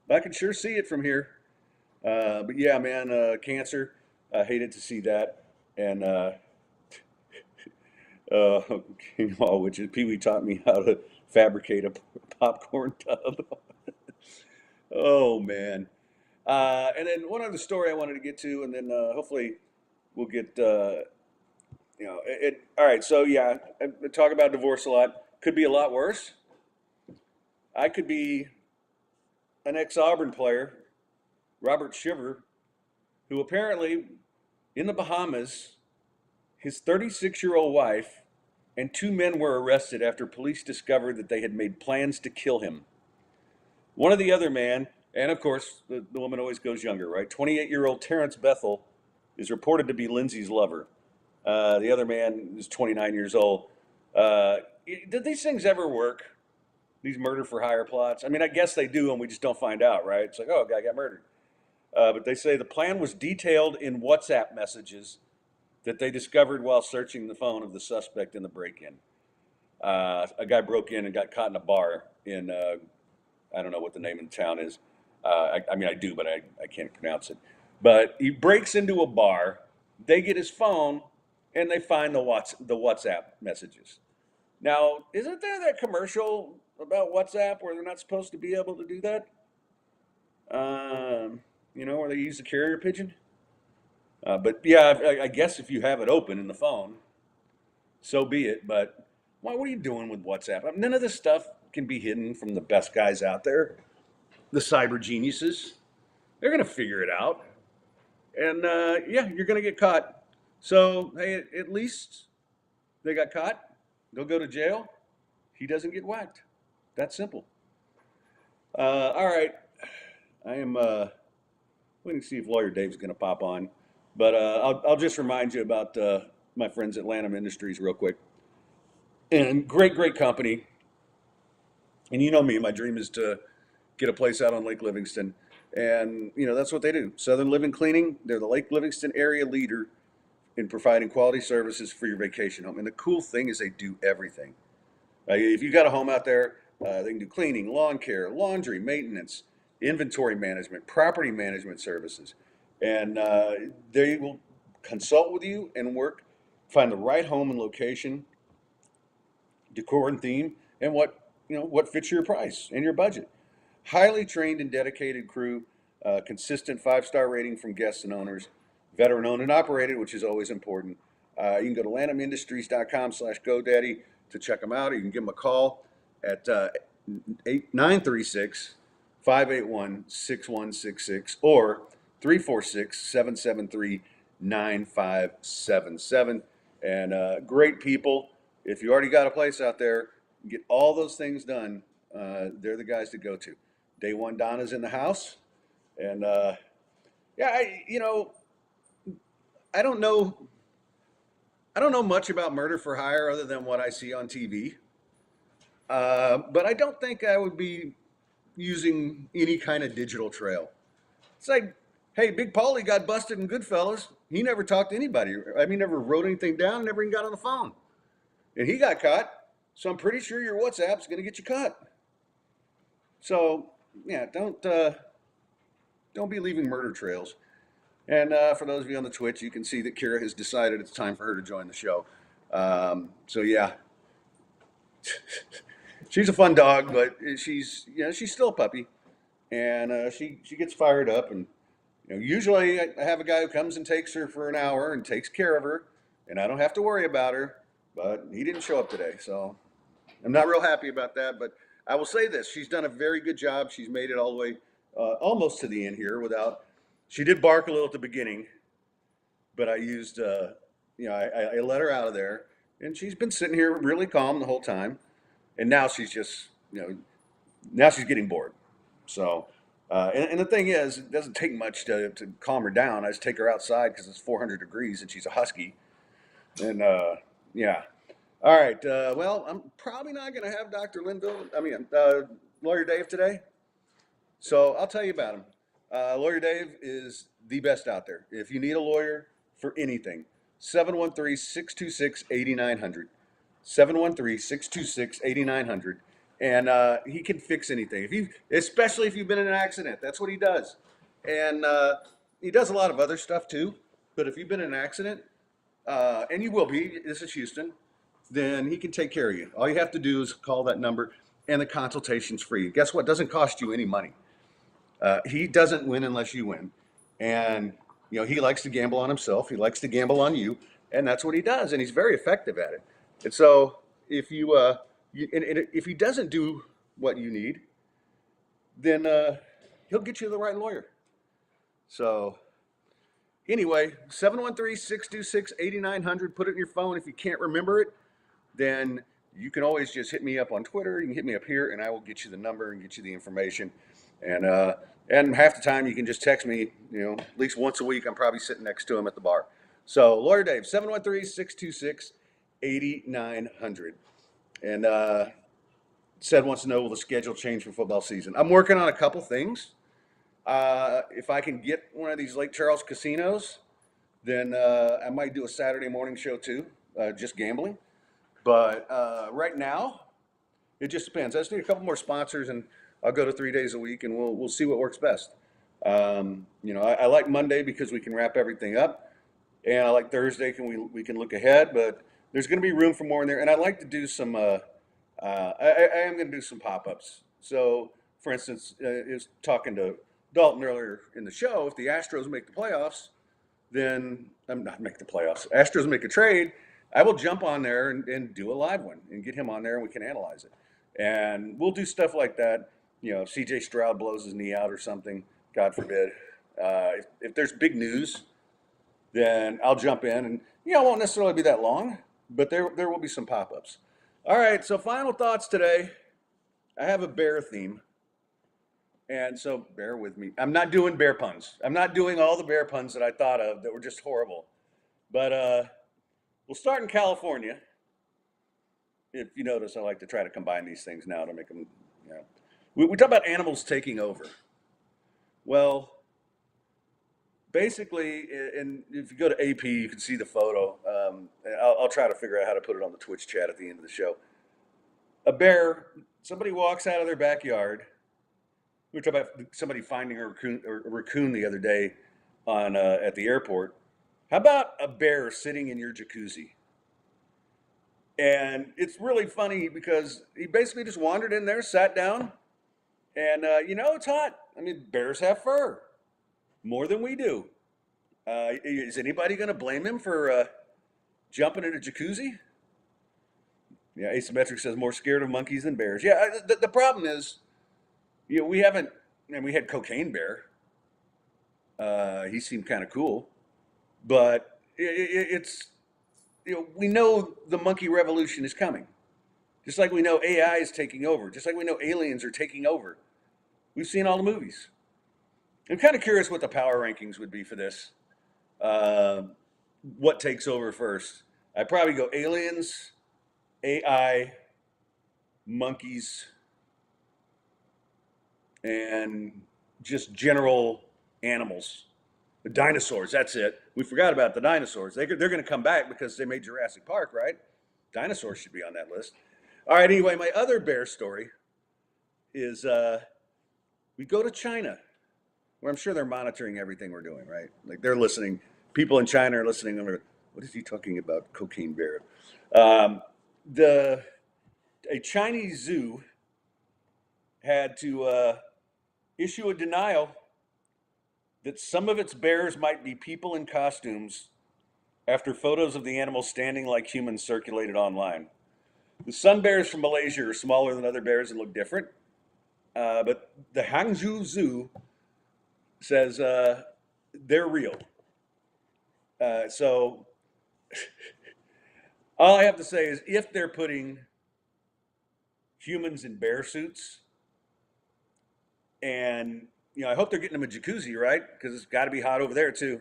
but I can sure see it from here. But yeah, man, cancer. I hated to see that. And which is Pee Wee taught me how to fabricate a popcorn tub. Oh man. And then one other story I wanted to get to, and then hopefully we'll get all right. So yeah, I talk about divorce a lot. Could be a lot worse. I could be an ex-Auburn player, Robert Shiver, who apparently in the Bahamas, his 36-year-old wife and 2 men were arrested after police discovered that they had made plans to kill him. One of the other man, and of course, the woman always goes younger, right? 28-year-old Terrence Bethel is reported to be Lindsay's lover. The other man is 29 years old. Did these things ever work? These murder for hire plots? I mean, I guess they do, and we just don't find out, right? It's like, oh, a guy got murdered. But they say the plan was detailed in WhatsApp messages that they discovered while searching the phone of the suspect in the break-in. A guy broke in and got caught in a bar in, I don't know what the name of the town is. I do, but I can't pronounce it. But he breaks into a bar, they get his phone, and they find the WhatsApp messages. Now, isn't there that commercial about WhatsApp where they're not supposed to be able to do that? Where they use the carrier pigeon? But yeah, I guess if you have it open in the phone, so be it. But what are you doing with WhatsApp? I mean, none of this stuff can be hidden from the best guys out there, the cyber geniuses. They're going to figure it out. And you're going to get caught. So, hey, at least they got caught. They'll go to jail. He doesn't get whacked. That simple. All right. I am waiting to see if Lawyer Dave's going to pop on. But I'll just remind you about my friends at Lanham Industries real quick. And great company. And you know me, my dream is to get a place out on Lake Livingston. And, that's what they do. Southern Living Cleaning, they're the Lake Livingston area leader in providing quality services for your vacation home. And the cool thing is they do everything. If you've got a home out there, they can do cleaning, lawn care, laundry, maintenance, inventory management, property management services. And they will consult with you and find the right home and location, decor and theme, and what fits your price and your budget. Highly trained and dedicated crew, consistent 5-star rating from guests and owners, veteran owned and operated, which is always important. You can go to lanhamindustries.com/GoDaddy to check them out, or you can give them a call at 936-581-6166 or 346-773-9577. And great people. If you already got a place out there, get all those things done. They're the guys to go to. Day one Donna's in the house. And yeah, I don't know. I don't know much about murder for hire other than what I see on TV. But I don't think I would be using any kind of digital trail. It's like, hey, Big Paulie got busted in Goodfellas. He never talked to anybody. I mean, never wrote anything down, never even got on the phone. And he got caught. So I'm pretty sure your WhatsApp's going to get you caught. So, yeah, don't be leaving murder trails. And for those of you on the Twitch, you can see that Kira has decided it's time for her to join the show. So yeah, she's a fun dog, but she's still a puppy, and she gets fired up. And usually I have a guy who comes and takes her for an hour and takes care of her, and I don't have to worry about her. But he didn't show up today, so I'm not real happy about that. But I will say this: she's done a very good job. She's made it all the way almost to the end here without. She did bark a little at the beginning, but I used, I let her out of there, and she's been sitting here really calm the whole time. And now she's just, now she's getting bored. So, and the thing is, it doesn't take much to calm her down. I just take her outside because it's 400 degrees and she's a husky. And yeah. All right. Well, I'm probably not going to have Lawyer Dave today. So I'll tell you about him. Lawyer Dave is the best out there. If you need a lawyer for anything, 713-626-8900. 713-626-8900. And he can fix anything. Especially if you've been in an accident. That's what he does. And he does a lot of other stuff too. But if you've been in an accident, and you will be, this is Houston, then he can take care of you. All you have to do is call that number, and the consultation's free. Guess what? It doesn't cost you any money. He doesn't win unless you win. And, he likes to gamble on himself. He likes to gamble on you. And that's what he does. And he's very effective at it. And so if if he doesn't do what you need, then he'll get you the right lawyer. So anyway, 713-626-8900. Put it in your phone. If you can't remember it, then you can always just hit me up on Twitter. You can hit me up here, and I will get you the number and get you the information. And half the time you can just text me, at least once a week. I'm probably sitting next to him at the bar. So Lawyer Dave, 713-626-8900. And said wants to know, will the schedule change for football season? I'm working on a couple things. If I can get one of these Lake Charles casinos, then I might do a Saturday morning show too, just gambling. But right now, it just depends. I just need a couple more sponsors, and I'll go to 3 days a week, and we'll see what works best. I like Monday because we can wrap everything up, and I like Thursday we can look ahead. But there's going to be room for more in there, and I like to do some. I am going to do some pop-ups. So, for instance, I was talking to Dalton earlier in the show. If the Astros make the playoffs, then I'm not make the playoffs. Astros make a trade. I will jump on there and do a live one and get him on there, and we can analyze it. And we'll do stuff like that. If CJ Stroud blows his knee out or something, God forbid. If there's big news, then I'll jump in, and it won't necessarily be that long, but there will be some pop-ups. All right, so final thoughts today. I have a bear theme, and so bear with me. I'm not doing bear puns. I'm not doing all the bear puns that I thought of that were just horrible. But we'll start in California. If you notice, I like to try to combine these things now to make them, We talk about animals taking over. Well, basically, and if you go to AP, you can see the photo. I'll try to figure out how to put it on the Twitch chat at the end of the show. A bear, somebody walks out of their backyard. We were talking about somebody finding a raccoon the other day at the airport. How about a bear sitting in your jacuzzi? And it's really funny because he basically just wandered in there, sat down, and it's hot. I mean, bears have fur, more than we do. Is anybody going to blame him for jumping in a jacuzzi. Yeah, Asymmetric says more scared of monkeys than bears. Yeah, the problem is, we haven't, and we had Cocaine Bear. He seemed kind of cool, but it's, we know the monkey revolution is coming. Just like we know AI is taking over, just like we know aliens are taking over. We've seen all the movies. I'm kind of curious what the power rankings would be for this. What takes over first? I'd probably go aliens, AI, monkeys, and just general animals. The dinosaurs, that's it. We forgot about the dinosaurs. They're going to come back because they made Jurassic Park, right? Dinosaurs should be on that list. All right, anyway, my other bear story is we go to China, where I'm sure they're monitoring everything we're doing, right? Like they're listening. People in China are listening. What is he talking about? Cocaine Bear. A Chinese zoo had to issue a denial that some of its bears might be people in costumes after photos of the animals standing like humans circulated online. The sun bears from Malaysia are smaller than other bears and look different. But the Hangzhou Zoo says they're real. So all I have to say is if they're putting humans in bear suits, and I hope they're getting them a jacuzzi, right? Because it's got to be hot over there too.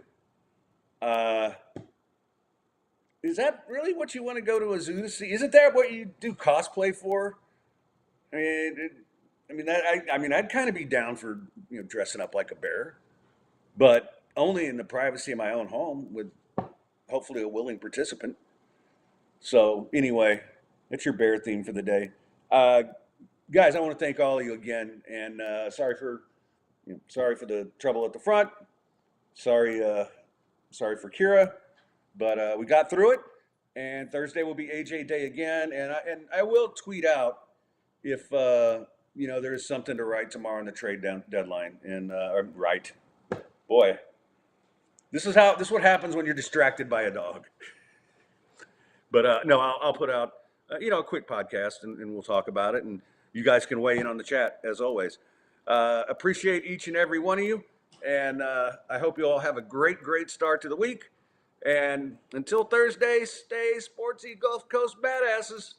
Is that really what you want to go to a zoo to see? Isn't that what you do cosplay for? I'd kind of be down for dressing up like a bear, but only in the privacy of my own home with hopefully a willing participant. So anyway, that's your bear theme for the day, guys. I want to thank all of you again, and sorry for the trouble at the front. Sorry for Kira. But we got through it, and Thursday will be AJ Day again. And I will tweet out if there is something to write tomorrow on the trade deadline. And write, boy, this is what happens when you're distracted by a dog. But no, I'll put out a quick podcast, and we'll talk about it, and you guys can weigh in on the chat as always. Appreciate each and every one of you, and I hope you all have a great start to the week. And until Thursday, stay sportsy, Gulf Coast badasses.